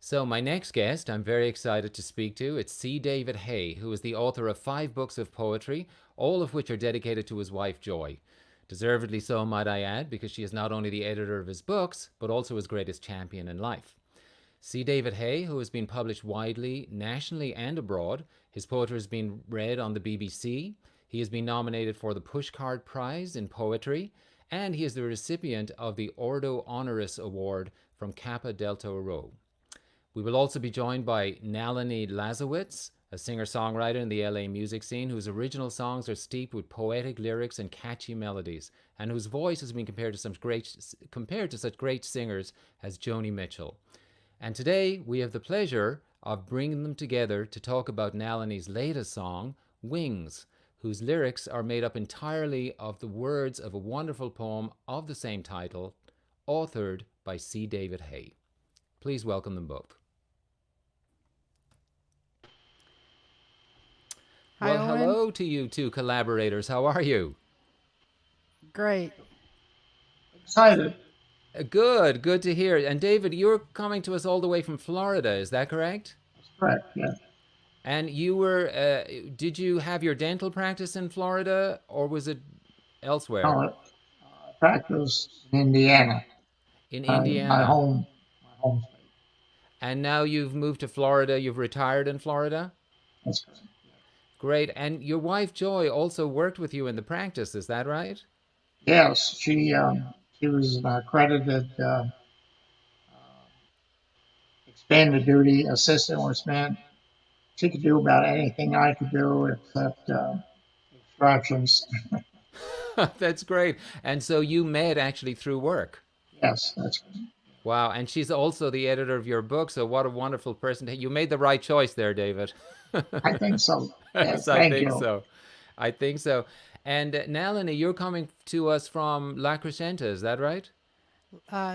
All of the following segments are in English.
So, my next guest, I'm very excited to speak to. It's C. David Hay, who is the author of 5 books of poetry, all of which are dedicated to his wife, Joy. Deservedly so, might I add, because she is not only the editor of his books, but also his greatest champion in life. C. David Hay, who has been published widely, nationally, and abroad. His poetry has been read on the BBC. He has been nominated for the Pushcart Prize in Poetry, and he is the recipient of the Ordo Honoris Award from Kappa Delta Rho. We will also be joined by Nalini Lazowitz, a singer-songwriter in the LA music scene whose original songs are steeped with poetic lyrics and catchy melodies, and whose voice has been compared to such great singers as Joni Mitchell. And today we have the pleasure of bringing them together to talk about Nalini's latest song, Wings, whose lyrics are made up entirely of the words of a wonderful poem of the same title, authored by C. David Hay. Please welcome them both. Hi, Well, Owen. hello to you two collaborators. How are you? Great. Excited. Good, good to hear. And David, you're coming to us all the way from Florida, is that correct? That's correct. Yeah. And did you have your dental practice in Florida or was it elsewhere? No, I practice in Indiana, In my Indiana. home state. And now you've moved to Florida, you've retired in Florida? That's correct. Great. And your wife, Joy, also worked with you in the practice, is that right? Yes, she was an accredited expanded duty assistant, which meant she could do about anything I could do except extractions. That's great. And so you met actually through work. Yes, that's correct. Wow, and she's also the editor of your book, so what a wonderful person. You made the right choice there, David. I think so. Yes, Yes, I thank think you. so. I think so. And Nalini, you're coming to us from La Crescenta, is that right?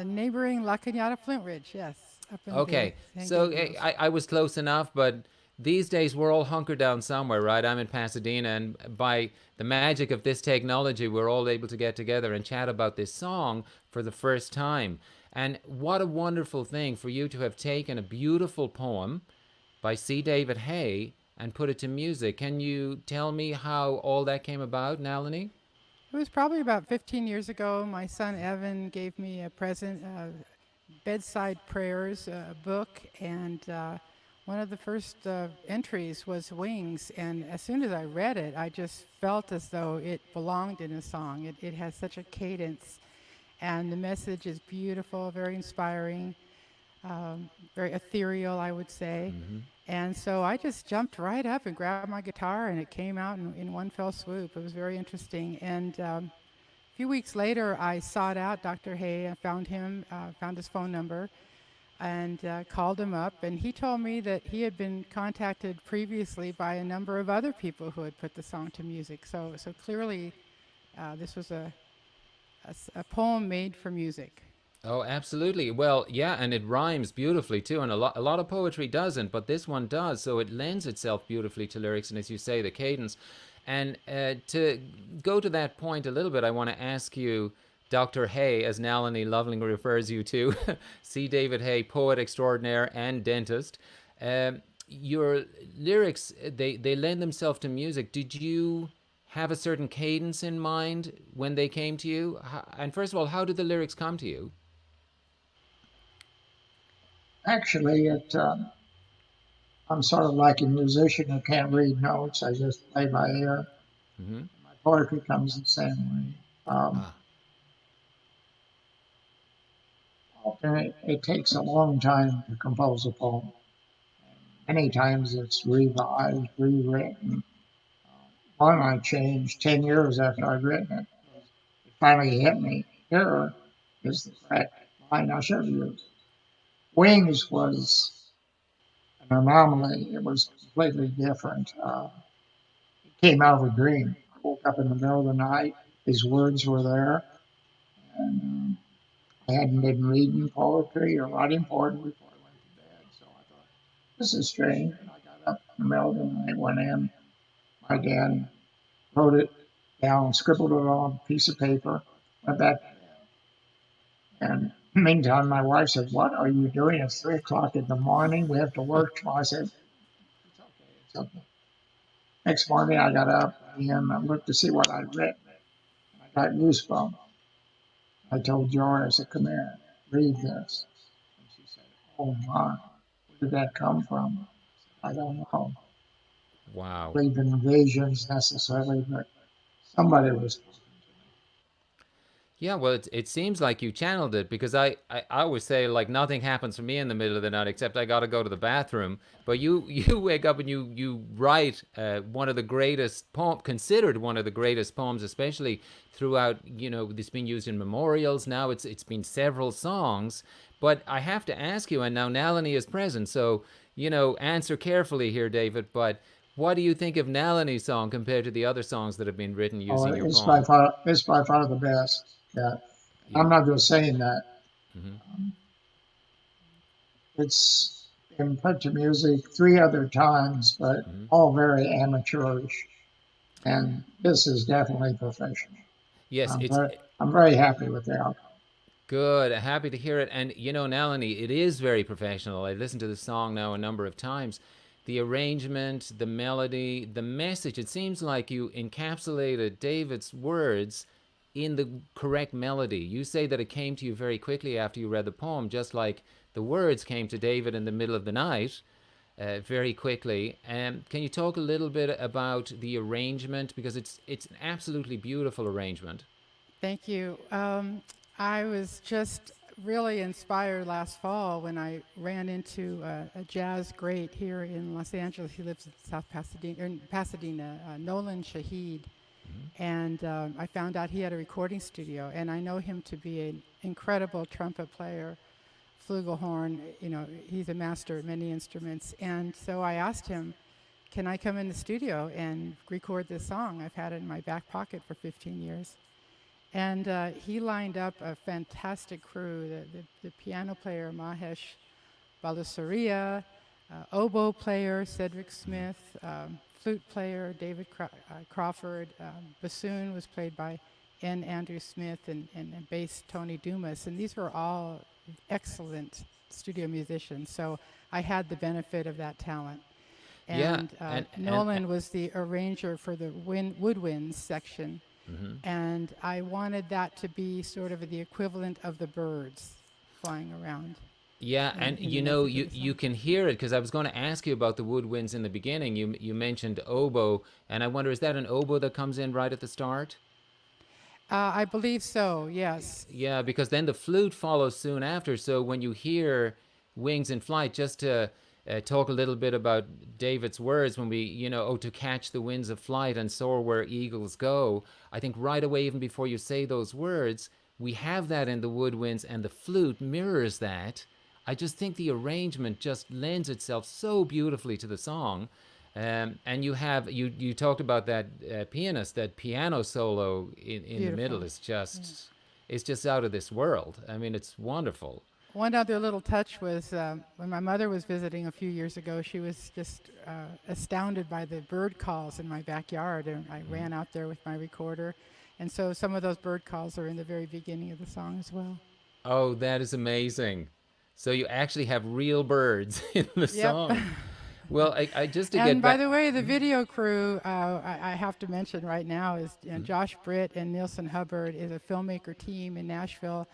Neighboring La Cañada Flint Ridge, yes, up in the Okay, San so Gabriels. I was close enough, but these days we're all hunkered down somewhere, right? I'm in Pasadena, and by the magic of this technology, we're all able to get together and chat about this song for the first time. And what a wonderful thing for you to have taken a beautiful poem by C. David Hay and put it to music. Can you tell me how all that came about, Nalini? It was probably about 15 years ago. My son Evan gave me a present, Bedside Prayers book, and one of the first entries was Wings. And as soon as I read it, I just felt as though it belonged in a song. It has such a cadence, and the message is beautiful, very inspiring, very ethereal, I would say. And so I just jumped right up and grabbed my guitar, and it came out in one fell swoop. It was very interesting. And a few weeks later, I sought out Dr. Hay. I found him, found his phone number, and called him up. And he told me that he had been contacted previously by a number of other people who had put the song to music. So clearly, this was a poem made for music. Oh, absolutely. Well, yeah, and it rhymes beautifully too, and a lot of poetry doesn't, but this one does, so it lends itself beautifully to lyrics, and as you say, the cadence. And to go to that point a little bit, I want to ask you, Dr. Hay, as Nalini lovingly refers you to, C. David Hay, poet extraordinaire and dentist. Your lyrics, they lend themselves to music. Did you have a certain cadence in mind when they came to you? And first of all, how did the lyrics come to you? Actually, I'm sort of like a musician who can't read notes. I just play by ear. Mm-hmm. My poetry comes the same way. Um, Ah, Often it takes a long time to compose a poem. Many times it's revised, rewritten. One I changed 10 years after I'd written it. It finally hit me. Here is the correct line I should have used. Wings was an anomaly. It was completely different. It came out of a dream. I woke up in the middle of the night. These words were there. And I hadn't been reading poetry or writing poetry before I went to bed. So I thought, this is strange. And I got up in the middle of the night, went in. My dad wrote it down, scribbled it on a piece of paper, went back to bed. And Meantime, my wife said, "What are you doing? It's 3 o'clock in the morning. We have to work tomorrow." I said, "It's okay. It's okay." Next morning, I got up and I looked to see what I'd written. I got goosebumps. I told Joy, I said, "Come here, read this." And she said, "Oh my, where did that come from?" I don't know. I Wow. believe in visions necessarily, but somebody was talking to me. Yeah, well, it seems like you channeled it because I always say like nothing happens for me in the middle of the night except I got to go to the bathroom. But you you wake up and you write one of the greatest poem considered one of the greatest poems, especially throughout. You know, it's been used in memorials. Now it's been several songs. But I have to ask you, and now Nalini is present, so you know, answer carefully here, David. But what do you think of Nalini's song compared to the other songs that have been written Oh, using your poem? it's by far the best. Yeah, Yeah. I'm not just saying that. Hmm. Um, it's been put to music 3 other times, but Hmm. all very amateurish. And this is definitely professional. Yes, I'm it's very, I'm very happy with the outcome. good. Happy to hear it. And you know, Nalini, it is very professional. I listened to the song now a number of times. The arrangement, the melody, the message, it seems like you encapsulated David's words in the correct melody. You say that it came to you very quickly after you read the poem, just like the words came to David in the middle of the night very quickly. Can you talk a little bit about the arrangement because it's an absolutely beautiful arrangement. Thank you. I was just really inspired last fall when I ran into a jazz great here in Los Angeles. He lives in South Pasadena, or in Pasadena, Nolan Shahid. And I found out he had a recording studio, and I know him to be an incredible trumpet player, flugelhorn. You know, he's a master at many instruments. And so I asked him, "Can I come in the studio and record this song? I've had it in my back pocket for 15 years." And he lined up a fantastic crew: the piano player Mahesh Balasuriya, oboe player Cedric Smith, flute player David Crawford, bassoon was played by N. Andrew Smith, and bass Tony Dumas. And these were all excellent studio musicians. So I had the benefit of that talent. Yeah, And and Nolan was the arranger for the woodwinds section. And I wanted that to be sort of the equivalent of the birds flying around yeah, and in the you know, message of you the you song. can hear it because I was going to ask you about the woodwinds in the beginning. You mentioned oboe, and I wonder is that an oboe that comes in right at the start? I believe so, yes. Yeah, because then the flute follows soon after. So when you hear Wings in Flight, just to talk a little bit about David's words when we, you know, oh, to catch the winds of flight and soar where eagles go. I think right away, even before you say those words, we have that in the woodwinds, and the flute mirrors that. I just think the arrangement just lends itself so beautifully to the song. And you have you talked about that pianist, that piano solo in the middle Beautiful. is Yeah. just it's just out of this world. I mean, it's wonderful. One other little touch was when my mother was visiting a few years ago, she was just astounded by the bird calls in my backyard. And I ran out there with my recorder. And so some of those bird calls are in the very beginning of the song as well. Oh, that is amazing. So you actually have real birds in the Yep. song. Well, I just to And get by back. the way, the video crew, I have to mention right now, is Josh Britt and Nielsen Hubbard is a filmmaker team in Nashville.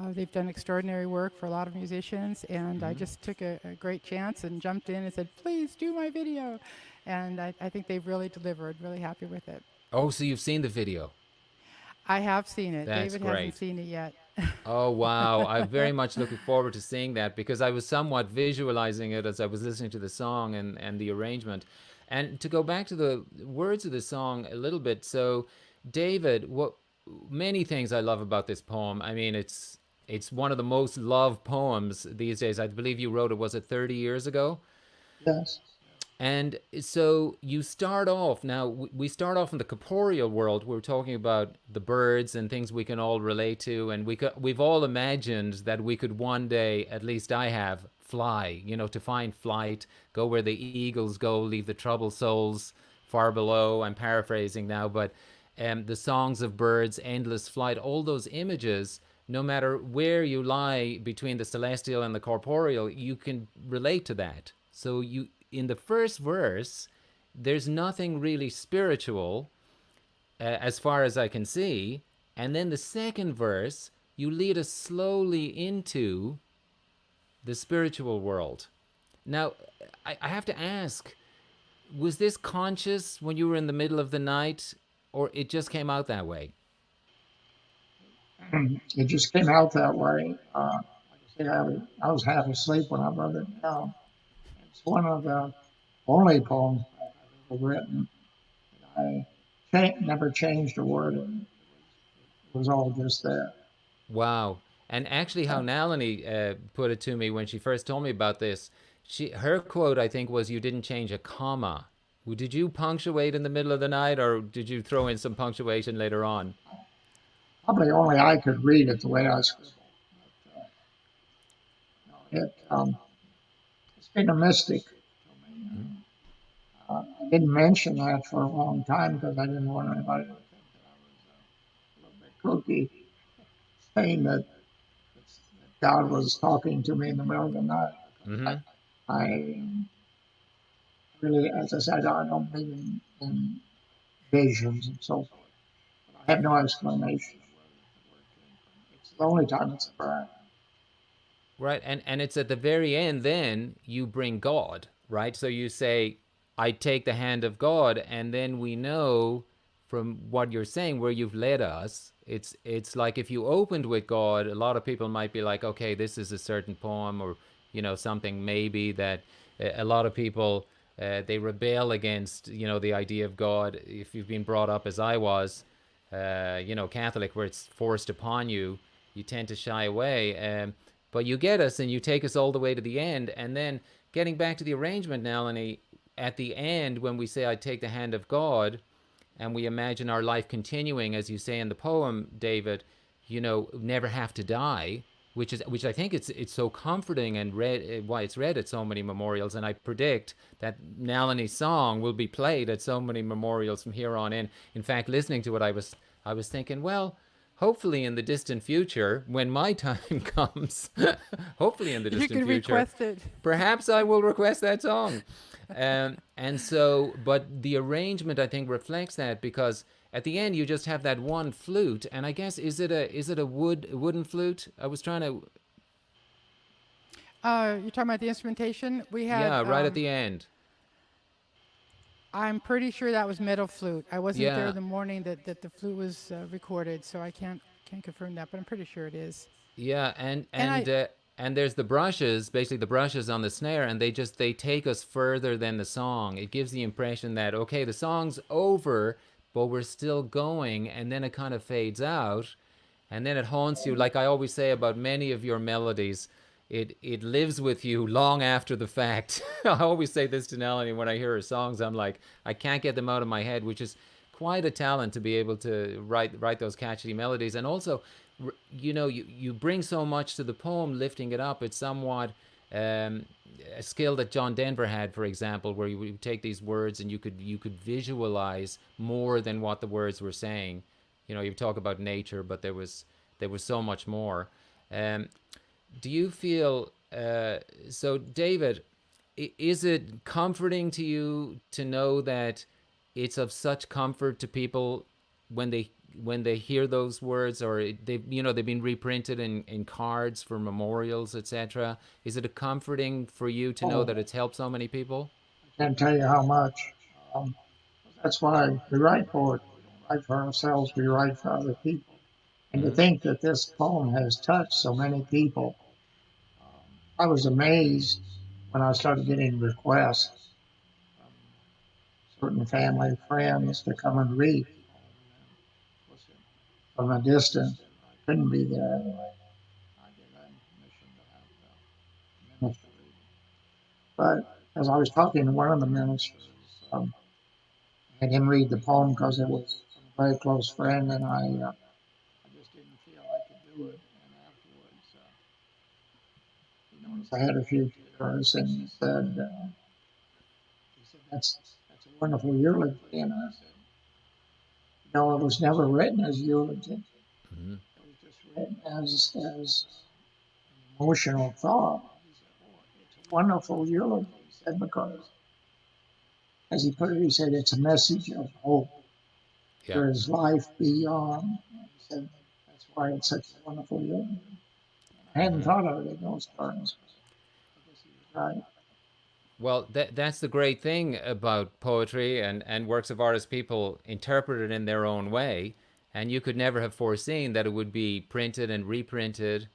They've done extraordinary work for a lot of musicians, and I just took a great chance and jumped in and said, "Please do my video." And I think they've really delivered, really happy with it. Oh, so you've seen the video. I have seen it. That's David hasn't great. seen it yet. Oh, wow. I'm very much looking forward to seeing that because I was somewhat visualizing it as I was listening to the song and the arrangement. And to go back to the words of the song a little bit. So, David, what many things I love about this poem. I mean, it's one of the most loved poems these days. I believe you wrote it, was it 30 years ago? Yes. And so you start off now. We start off in the corporeal world. We're talking about the birds and things we can all relate to, and we've all imagined that we could one day, at least I have, fly. You know, to find flight, go where the eagles go, leave the troubled souls far below. I'm paraphrasing now, but the songs of birds, endless flight, all those images. no matter where you lie between the celestial and the corporeal, you can relate to that. So you, in the first verse, there's nothing really spiritual as far as I can see. And then the second verse, you lead us slowly into the spiritual world. Now, I have to ask, was this conscious when you were in the middle of the night, or it just came out that way? It just came out that way. Like I said, I was half asleep when I wrote it down. It's one of the only poems I've ever written. I never changed a word. It was all just there. Wow. And actually, how Nalini put it to me when she first told me about this, her quote, I think, was, "You didn't change a comma." Did you punctuate in the middle of the night, or did you throw in some punctuation later on? Probably only I could read it the way I scribbled. It's been a mystic to me. Mm-hmm. I didn't mention that for a long time because I didn't want anybody to think that I was a little bit kooky, saying that God was talking to me in the middle of the night. Mm-hmm. I really, as I said, I don't believe in visions and so forth. I have no explanation of where the word came from. It's the only time it's ever happened. Right. And it's at the very end, then you bring God, right? So you say, "I take the hand of God," and then we know from what you're saying where you've led us. It's like if you opened with God, a lot of people might be like, okay, this is a certain poem, or something maybe that a lot of people they rebel against, the idea of God. If you've been brought up as I was, Catholic, where it's forced upon you, you tend to shy away. But you get us and you take us all the way to the end. And then getting back to the arrangement, Nalini, at the end, when we say, "I take the hand of God," and we imagine our life continuing, as you say in the poem, David, never have to die, which I think it's so comforting, and why it's read at so many memorials. And I predict that Nalini's song will be played at so many memorials from here on in. In fact, listening to it, I was thinking, well, hopefully in the distant future, when my time comes, hopefully in the You distant can future, request it. perhaps I will request that song. And so, but the arrangement, I think, reflects that, because at the end you just have that one flute, and I guess, is it a wooden flute? I was trying to, You're talking about the instrumentation? We had, yeah, right at the end. I'm pretty sure that was metal flute. I wasn't there Yeah, the morning that the flute was recorded, so I can't confirm that, but I'm pretty sure it is. yeah, and And and uh, and there's the brushes, basically the brushes on the snare, and they take us further than the song. It gives the impression that, okay, the song's over, but we're still going, and then it kind of fades out, and then it haunts you. Like I always say about many of your melodies, it lives with you long after the fact. I always say this to Nalini when I hear her songs. I'm like, I can't get them out of my head, which is quite a talent to be able to write those catchy melodies. And also, you bring so much to the poem, lifting it up. It's somewhat um, a skill that John Denver had, for example, where you would take these words and you could visualize more than what the words were saying. You talk about nature, but there was so much more. Um, do you feel so, David? Is it comforting to you to know that it's of such comfort to people when they hear those words, or they've been reprinted in cards for memorials, etc.? Is it a comforting for you to know that Oh, it's helped so many people? I can't tell you how much. Um, that's why we write poetry. We don't write for ourselves, we write for other people. And to Mm-hmm. think that this poem has touched so many people, I was amazed when I started getting requests from certain family friends to come and read. Of course, from a distance, I couldn't be there anyway. I gave them permission to have the minister read. But as I was talking to one of the ministers, um, I had him read the poem because it was from a very close friend, and I just didn't feel I could do it. And afterwards, he noticed I had a few tears, and he said, that's a wonderful eulogy. And I said, no, it was never written as eulogy. Mm-hmm. It was just as emotional thought. It's a wonderful eulogy, he said, because, as he put it, he said, it's a message of hope. Yeah. There is life beyond. He said, that's why it's such a wonderful eulogy. I hadn't Hmm. thought of it in those terms. I guess he was right. Well, that's the great thing about poetry and works of art is people interpret it in their own way. And you could never have foreseen that it would be printed and reprinted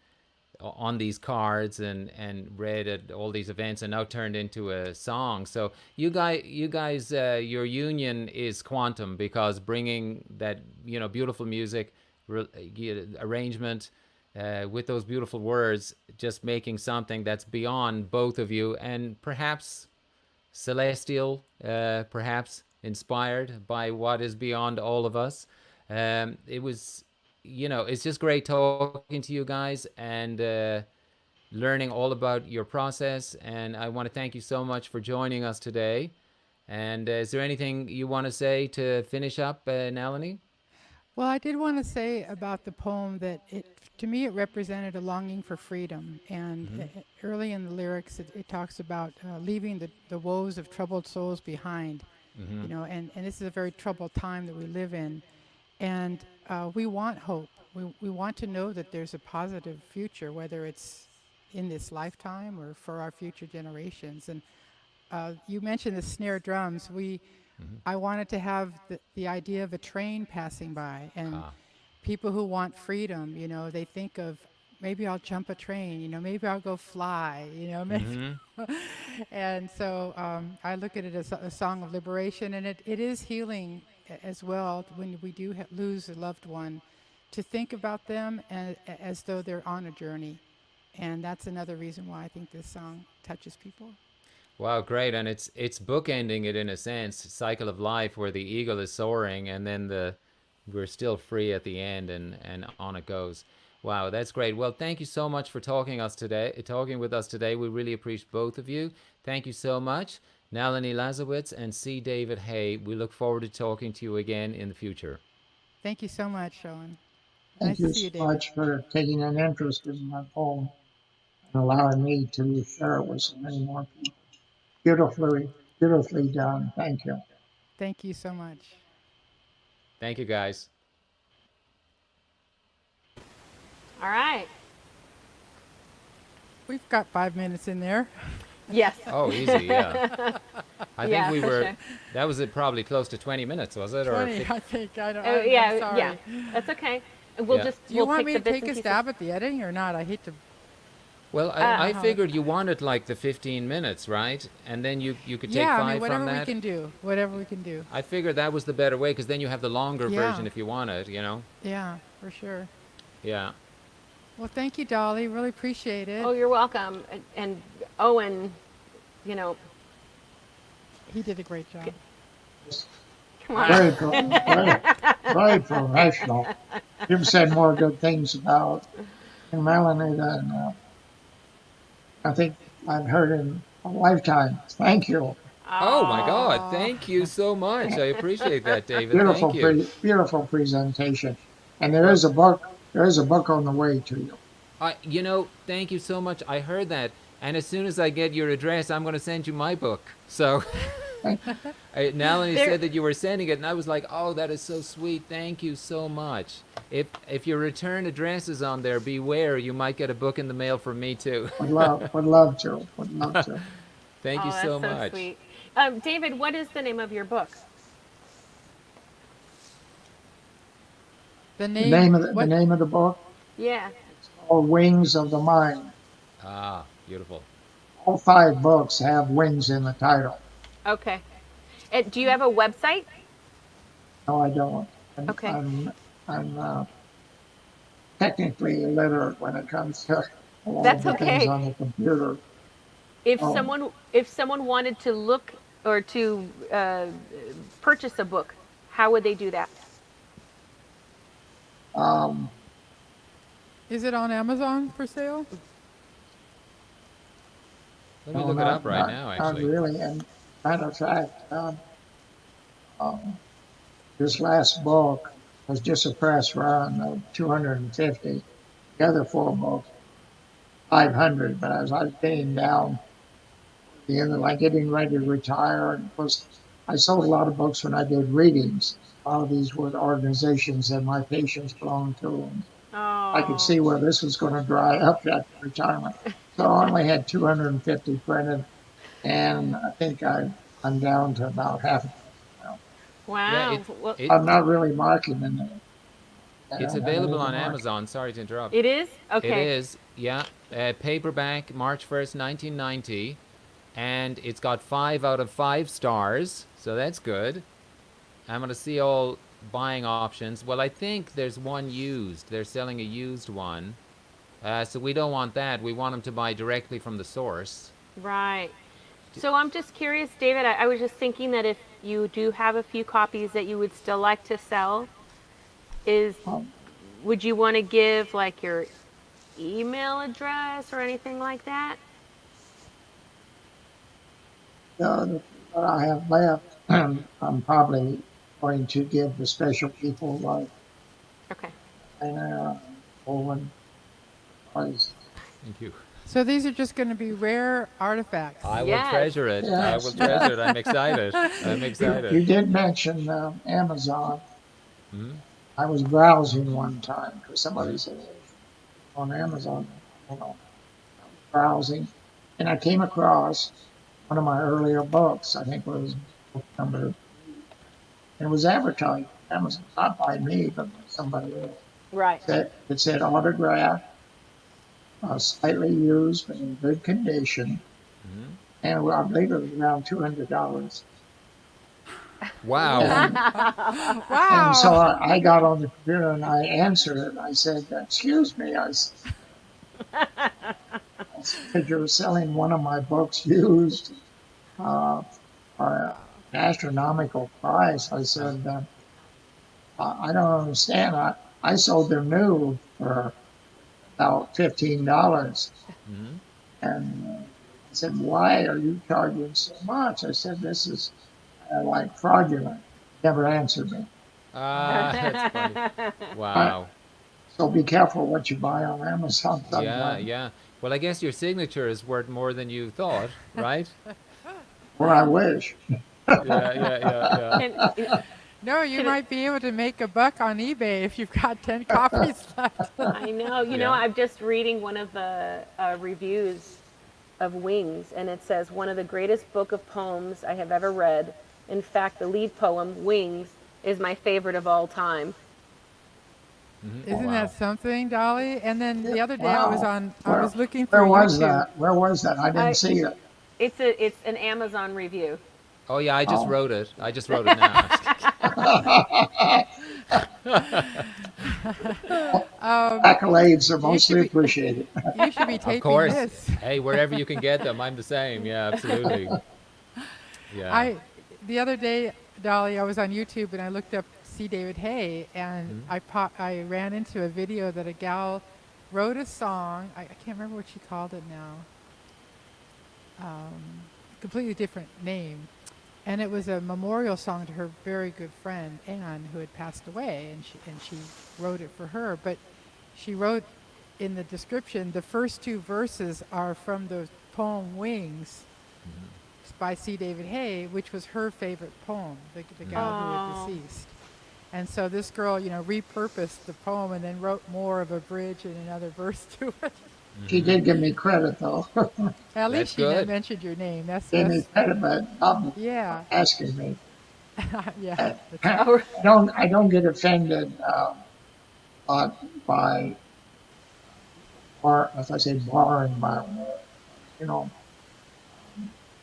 on these cards and read at all these events and now turned into a song. So you guys, your union is quantum because bringing that beautiful music, arrangement, with those beautiful words, just making something that's beyond both of you and perhaps celestial, perhaps inspired by what is beyond all of us. It was, it's just great talking to you guys and learning all about your process. And I want to thank you so much for joining us today. And is there anything you want to say to finish up, Nalini? Well, I did want to say about the poem that to me, it represented a longing for freedom. And early in the lyrics, it talks about leaving the woes of troubled souls behind. And this is a very troubled time that we live in. And we want hope. We want to know that there's a positive future, whether it's in this lifetime or for our future generations. And you mentioned the snare drums. I wanted to have the idea of a train passing by and Ah. people who want freedom, they think of maybe I'll jump a train, maybe I'll go fly, maybe. Hmm. And so I look at it as a song of liberation, and it is healing as well when we do lose a loved one, to think about them as though they're on a journey. And that's another reason why I think this song touches people. Wow, great. And it's bookending it in a sense, cycle of life where the eagle is soaring and then we're still free at the end and on it goes. Wow, that's great. Well, thank you so much for talking with us today. We really appreciate both of you. Thank you so much. Nalini Lazowitz and C. David Hay. We look forward to talking to you again in the future. Thank you so much, Owen. Thank Nice to you see so you, David. much for taking an interest in my poem and allowing me to share it with so many more people. Beautifully, beautifully done. Thank you. Thank you so much. Thank you, guys. All right. We've got 5 minutes in there. Yes. Oh, easy, yeah. I think Yeah, we for were, sure. that was it probably close to 20 minutes, was it? 20, I think. Oh, I'm yeah, sorry. yeah. That's okay. And we'll Yeah. just Do you we'll want pick me the to bits take and a pieces. stab at the editing or not? I hate to. Well, I Uh, figured you wanted like the 15 minutes, right? And then you could take Yeah, I five mean, whatever from we that. can do. Whatever we can do. I figured that was the better way because then you have the longer Yeah. version if you want it, Yeah, for sure. Yeah. Well, thank you, Dolly. Really appreciate it. Oh, you're welcome. And Owen, you know, He did a great job. come on. Very professional. You've said more good things about Melanie than I think I've heard in a lifetime. Thank you. Oh my God. Oh, Thank you so much. I appreciate that, David. Thank you. Beautiful presentation. And there is a book. There is a book on the way to you. Thank you so much. I heard that. And as soon as I get your address, I'm going to send you my book. So Nalini There- said that you were sending it, and I was like, oh, that is so sweet. Thank you so much. If your return address is on there, beware. You might get a book in the mail from me, too. Would love to. Thank you that's so so much. sweet. David, what is the name of your book? The The name. the name of the book, Yeah. called Wings of the Mind. Ah, beautiful. All 5 books have wings in the title. Okay. Do you have a website? No, I don't. Okay. I'm technically illiterate when it comes to a lot That's of the okay. things on the computer. If Oh. someone wanted to look or to purchase a book, how would they do that? Um, Is it on Amazon for sale? Let me no, look it not- up right not- now, Not actually. really. And matter of fact, this last book was just a press run of 250. the other four books, 500. But as I was getting down the end of like getting ready to retire, and of course, I sold a lot of books when I did readings. A lot of these were organizations that my patients belonged to, and I could Oh, see where this was going to dry up after retirement. So I only had 250 printed, and I think I'm down to about half a dozen now. Yeah, wow. Well, I'm not really marketing it. I it's don't have available anything on marketed. Amazon. Sorry to interrupt. it is? It Okay. is, yeah. Paperback, March 1st, 1990. And it's got 5 out of 5 stars. So that's good. I'm going to see all buying options. Well, I think there's one used. They're selling a used one. So we don't want that. We want them to buy directly from the source. Right. So I'm just curious, David. I was just thinking that if you do have a few copies that you would still like to sell, is Um, would you want to give like your email address or anything like that? the what I have left, I'm probably going to give the special people like Okay. Owen, because Thank you. So these are just going to be rare artifacts. I will Yes. treasure it. I will yes, treasure it. I'm excited. I'm you excited. did mention Amazon. Hmm. I was browsing one time because somebody said on Amazon, you know, browsing, and I came across one of my earlier books. I think it was book number, and it was advertised on Amazon, not by me, but by somebody else. Right. It said autograph, slightly used, but in good condition, Hmm. and I believe it was around $200. Wow. And and so Wow. I got on the computer and I answered it. I said, "Excuse me," I said, "You're selling one of my books used for an astronomical price." I Uh, said, "I don't understand. I sold them new for about $15." mhm. And I said, "Why are you charging so much?" I said, "This is like fraudulent." Never answered me. That's funny. But, Wow. so be careful what you buy on Amazon Yeah, sometimes. yeah. Well, I guess your signature is worth more than you thought, right? Or I wish. Yeah, yeah, yeah, yeah. And No, you can, might be able to make a buck on eBay if you've got 10 copies left. I know. Yeah. I'm just reading one of the reviews of Wings, and it says one of the greatest book of poems I have ever read. In fact, the lead poem, Wings, is my favorite of all time. Hmm. Isn't that Wow. something, Dolly? And then Yeah, the other day wow. I Where was looking where through was YouTube. that? Where was that? I didn't I see it. it's an Amazon review. Oh, yeah, I just Oh. wrote it. I just wrote it now. Um, Accolades are you should mostly be appreciated. you should be Of taping course. this. Hey, wherever you can get them, I'm the same. Yeah, absolutely. Yeah. I the other day, Dolly, I was on YouTube and I looked up C. David Hay, and Mhm. I ran into a video that a gal wrote a song. I can't remember what she called it now. Completely different name, and it was a memorial song to her very good friend Anne, who had passed away, and she wrote it for her. But she wrote in the description the first two verses are from the poem Wings by C. David Hay, which was her favorite poem, the gal who had Oh, deceased. And so this girl, repurposed the poem and then wrote more of a bridge and another verse to it. She Hmm. did give me credit though. At That's least she good. mentioned your name. Gave me That's credit, but not yeah, asking me. yeah. I, That's I oh, don't get offended by, by or as I say, borrowing my word. You know,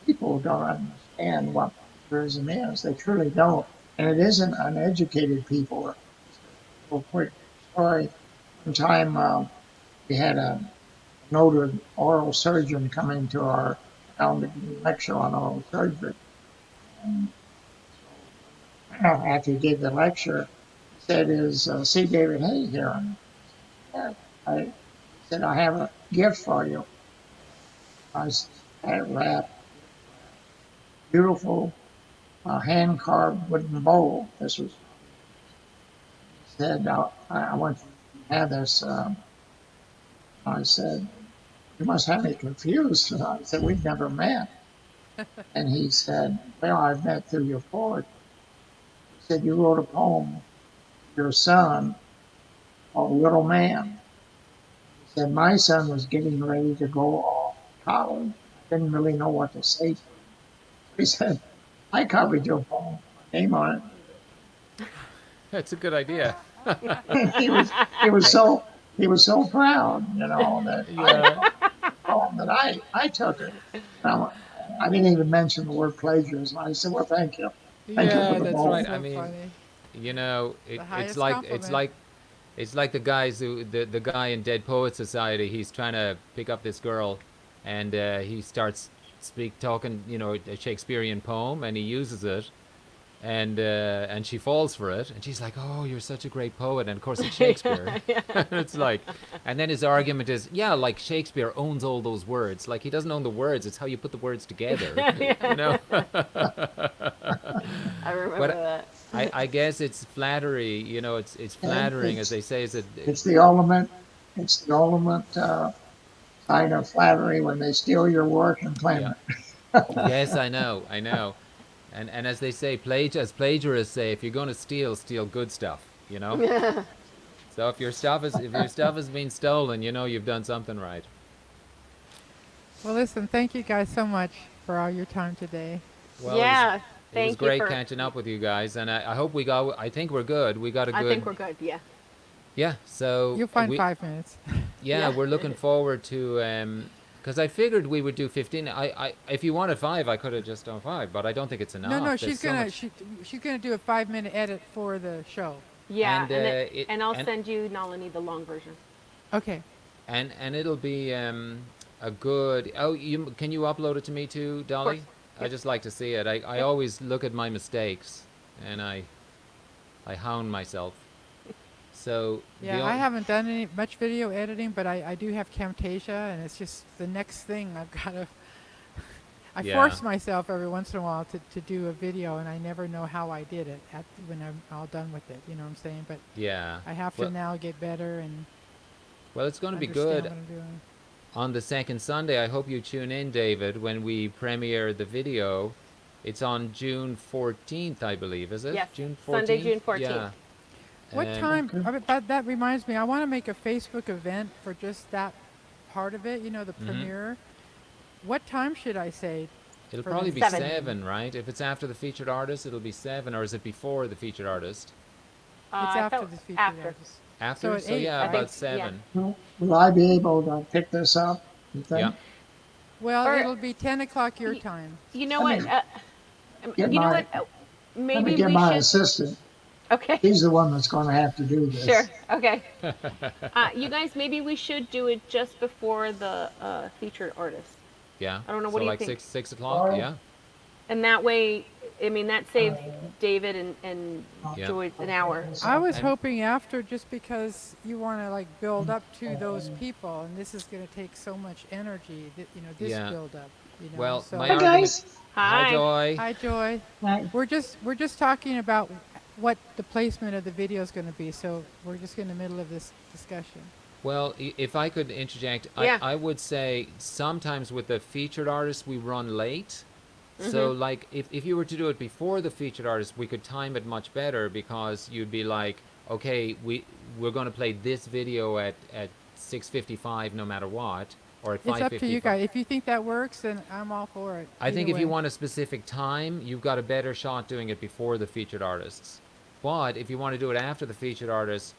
people don't understand what tourism is. They truly don't. And it isn't uneducated people. A quick story. One time we had a noted oral surgeon coming to our town to give a lecture on oral surgery. And after he gave the lecture, he said, "Is C. David Hay here?" And yeah, he said, "I have a gift for you." I had wrapped beautiful hand carved wooden bowl. This was said, I want you to have this I said, "You must have me confused." And I said, "We've never met." And he said, "Well, I've met through your poetry." He said, "You wrote a poem to your son called Little Man." He said, "My son was getting ready to go off to college. I didn't really know what to say to him." He said, "I copied your poem, my name on That's a good idea. it." He was so proud, that Yeah. I took it. Well, I didn't even mention the word plagiarism. I said, "Well, thank you. Thank you for Yeah, the that's right. poem." I So mean, funny. it's The highest like compliment. it's like the guys who the guy in Dead Poet Society. He's trying to pick up this girl, and he starts talking, a Shakespearean poem, and he uses it, and she falls for it, and she's like, "Oh, you're such a great poet," and of course it's Shakespeare. It's like, and then his argument is, yeah, like Shakespeare owns all those words. Like he doesn't own the words; it's how you put the words together. You know. I remember But that. I guess it's flattery. It's And flattering, as they say. Is it? it's the ultimate, sign of flattery when they steal your work and claim Yeah. it. Yes, I know. I know. And as they say, as plagiarists say, if you're going to steal, steal good stuff. You know. So if your stuff is being stolen, you've done something right. Well, listen, thank you guys so much for all your time today. Well, Yeah. it was Thank you great for. catching up with you guys, and I hope we got. I think we're good. We got a I good. think we're good. Yeah. Yeah. So You'll find 5 minutes. yeah, Yeah. we're looking forward to because I figured we would do 15. If you wanted 5, I could have just done 5, but I don't think it's enough. No, There's she's so gonna much- she's gonna do a 5-minute edit for the show. Yeah. And, And I'll and- send you Nalini the long version. Okay. and it'll be a good. Oh, can you upload it to me too, Dolly? I Yep. just like to see it. I always look at my mistakes, and I hound myself. So Yeah, I haven't done much video editing, but I do have Camtasia, and it's just the next thing I've got to. I Yeah. force myself every once in a while to do a video, and I never know how I did it when I'm all done with it. You know what I'm saying? But Yeah. I have Well- to now get better and Well, it's going to be understand good what I'm doing. on the second Sunday. I hope you tune in, David, when we premiere the video. It's on June 14th, I believe, is it? Yes, June 14th? Sunday, June 14th. Yeah. What And- time? That reminds me. I want to make a Facebook event for just that part of it. The premiere. What time should I say? It'll for probably the be 7. 7, right? If it's after the featured artist, it'll be 7, or is it before the featured artist? It's I after thought the featured after. artist. After? at So 8, yeah, right? about I think- yeah. 7. Will I be able to pick this up, you think? Yeah. Well, Or- it'll be 10 o'clock your time. You know Let what? me You get know my- what? Let Maybe me get we my should. assistant. Okay. He's the one that's going to have to do this. Sure. Okay. You guys, maybe we should do it just before the featured artist, Yeah. I don't know, So what do you like think? 6 o'clock? Oh. Yeah. and that way, I mean, that saves David and Yeah. Joy an hour. I was And- hoping after, just because you want to build up to those people, and this is going to take so much energy. This Yeah. build up. Well, so. my Hi, argument. guys. Hi, Joy. Hi, Joy. Hi. We're just talking about what the placement of the video is going to be. So we're just in the middle of this discussion. Well, if I could interject, Yeah. I would say sometimes with the featured artist we run late. So like if you were to do it before the featured artist, we could time it much better, because you'd be like, okay, we're going to play this video at 6:55 no matter what, or at 5:55. It's up to you guys. If you think that works, then I'm all for it. I think Either if you way. want a specific time, you've got a better shot doing it before the featured artists. But if you want to do it after the featured artists,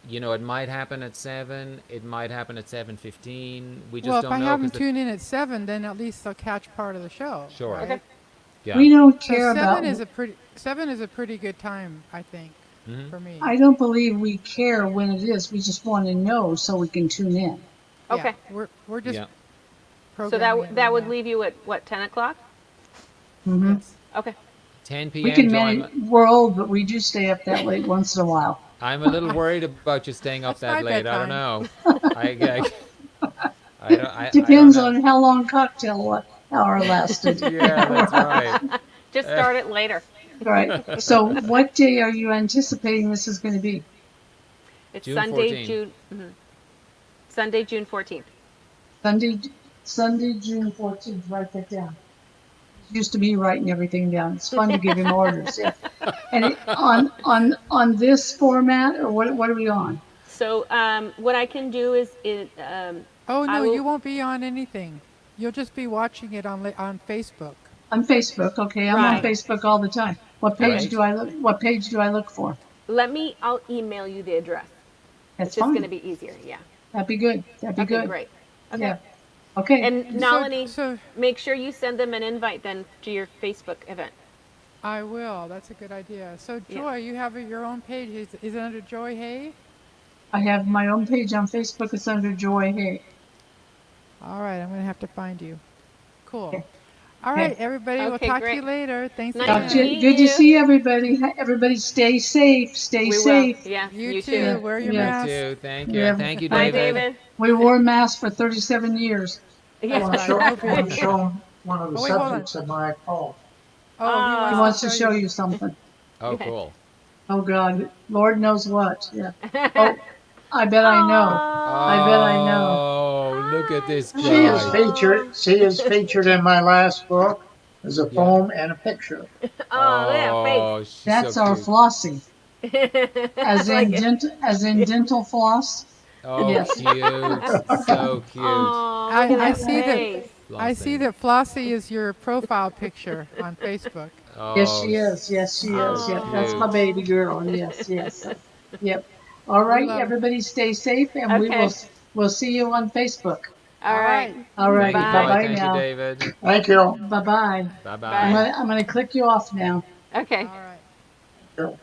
it might happen at 7. It might happen at 7:15. We just Well, if don't I know. have 'cause them tune in at 7, then at least they'll catch part of the show. Sure. right? Okay. Yeah. We don't So care about. 7 is a pretty good time, I think, Mhm. for me. I don't believe we care when it is. We just want to know so we can tune in. Yeah, Okay. we're just Yeah. So programming it that right would now. leave you at what, 10 o'clock? Hmm Yes. Okay. 10 p.m. We can Joy, manage. We're old, but we do stay up that late once in a while. I'm a little worried about you staying up That's that my late. I don't bedtime. know. I don't, I Depends don't know. on how long cocktail hour lasted. Yeah, that's right. Just start it later. Right. So, what day are you anticipating this is going to be? It's June Sunday, 14. June. Sunday, June 14th. Sunday, June 14th. Write that down. Used to be writing everything down. It's fun to give him orders. Yeah. And on this format, or what are we on? So what I can do is Oh, I no, will- you won't be on anything. You'll just be watching it on Facebook. On Facebook. Okay, I'm on Right. Facebook all the time. What page Right. do I look? What page do I look for? I'll email you the address. That's It's just fine. going to be easier. Yeah. That'd be good. That'd be Okay, good. great. Okay. Yeah. Okay. And Nalini, So make sure you send them an invite then to your Facebook event. I will. That's a good idea. So Yeah. Joy, you have your own page. Is it under Joy Hay? I have my own page on Facebook. It's under Joy Hay. All right, I'm gonna have to find you. Cool. Okay. All Okay. right, everybody. We'll Okay, talk to great. you later. Thanks Nice again. to meet Good to you. see everybody. Everybody stay safe. Stay We safe. will. Yeah. You too. Yeah. Wear your Yeah. You mask. too. Thank you. Yeah. Thank you, Bye, David. David. We wore masks for 37 years. I Yeah. want to show, Right. I want to show him one of the Oh, wait, hold on. subjects of my poem. Oh, He wants to show you something. Oh, Okay. cool. Oh God, Lord knows what. Yeah. Oh, I bet I know. I bet I know. Oh, look at this She is guy. featured. She is featured in my last book as a Yeah. poem and a picture. Oh, yeah, Oh, she's That's so our cute. Flossie, face. as I in like it. dental floss. Oh, Yes. cute. So cute. Aw, I- look at I that see that- face. I see Flossing. that Flossie is your profile picture on Facebook. Yes, Oh, she is. Yes, she is. Yep, that's my cute. baby girl. Yes, yes. Yep. All right, love- everybody, stay safe, and we Okay. we'll see you on Facebook. All right. All right, Thank you, bye Joy. bye Thank now. you, David. Thank you. Bye bye. Bye-bye. Bye. I'm gonna click you off now. Okay. All right. Sure.